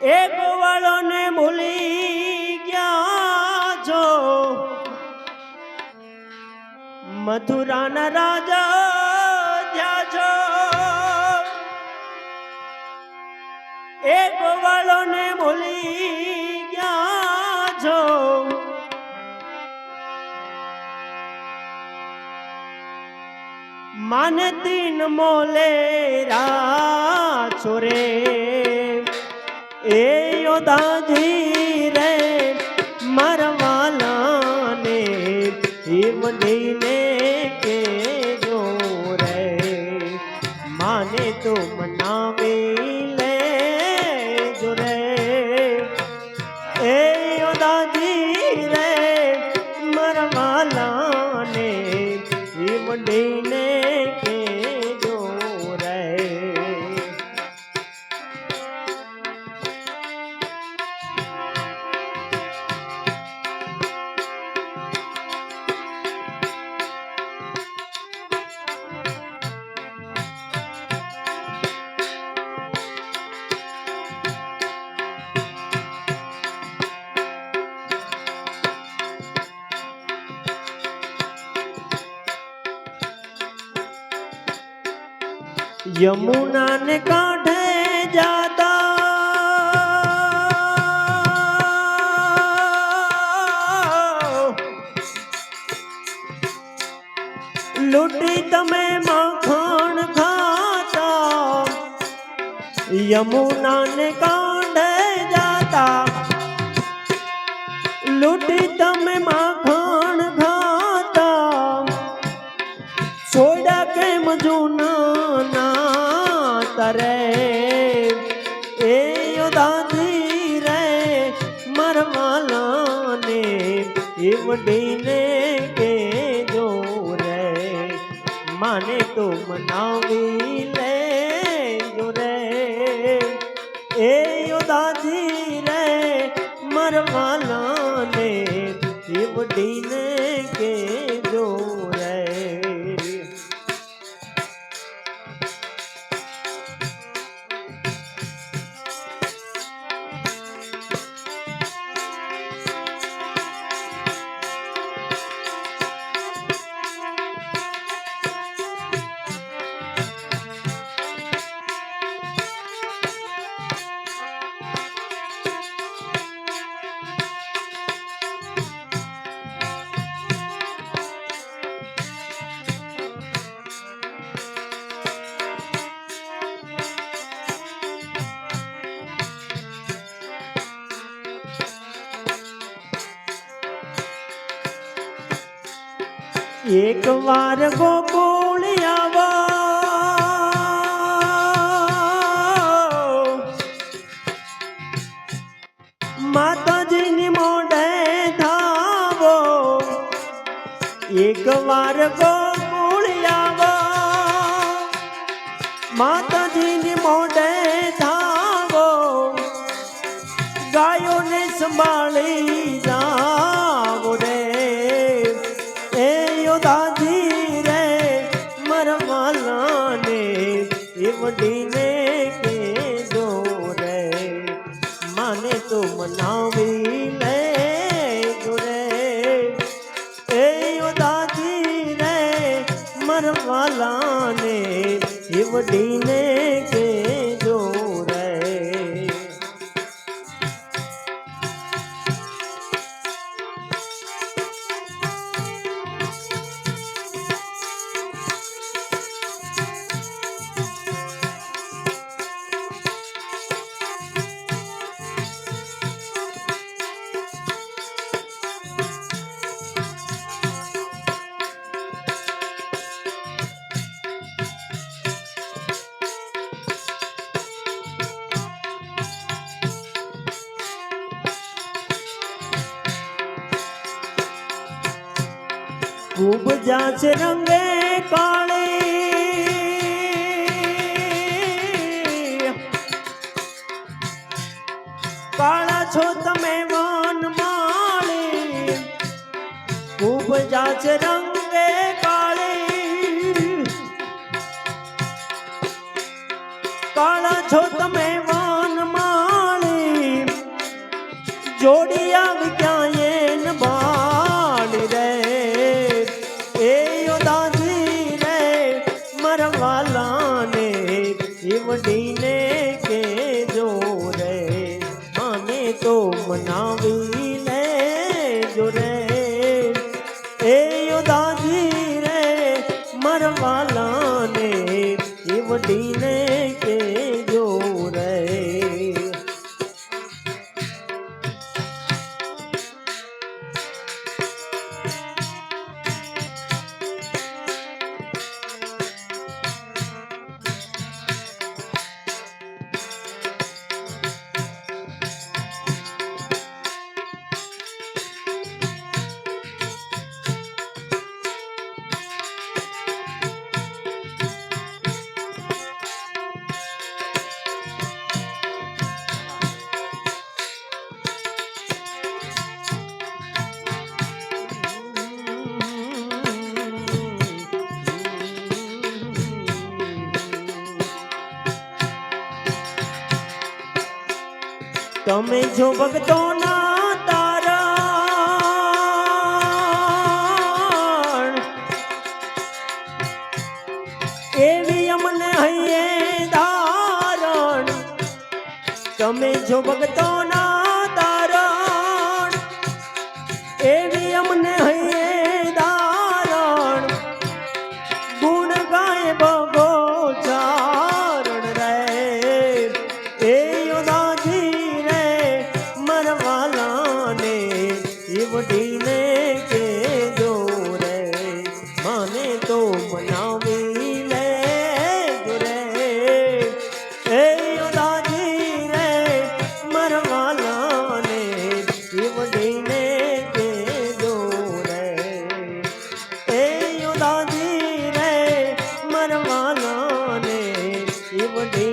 એ ગોવાળોને ભૂલી ગયા છો, મથુરાના રાજા થયા છો। એ ગોવાળોને ભૂલી ગયા છો, માને તીન મોલે છોરે એ યોદાજી રે મરવાલાને હિમડીને કે જો રે માને તો મનાવી લે જો રે એ યોદાજી રે મરવાલાને હિમડીને કે જો રે। यमुना ने कांठे जाता लूटी तमे माखण खाता, यमुना ने कांठे जाता लूटी तमे माखण खाता, छोड़ा के मजूना रे ए योदाजी रे मरवालाने हिमडीने के जो रे माने तो मनावी ले जो रे ए योदाजी रे मरवालाने हिमडीने के जो रे। एक बार गोकुल आवो माताजी ने मोढ़े धावो, एक बार गोकुल आवो माताजी ने मोढ़े धावो, गायों ने संभाली जाओ रे दादी रे मरवालाने हिमडीने के जो रे माने तो मनावी ले जो रे ए दादी रे मरवालाने हिमडीने के जो रे। खूब जांच रंगे काले काला छो तमे वन माली, खूब जांच रंगे काले काला छो तमे वन माली, વડીને કે જો રે માને તો મનાવી લે જો રે એ દાદી રે મરવાલાને એ વડીને કે જો રે તમે જો ભક્તોના તારણ એવી અમને હૈયે ધારણ તમે જો ભક્તોના તારણ એવી અમને હૈયે ધારણ ગુણ ગાય ભગો ચારણ રે એ વડીને કે જો રે માને તો મનાવી લે જો રે એ દાદી રે મરવાલાને એ વડીને કે જો રે એ દાદી રે મરવાલાને એ વડી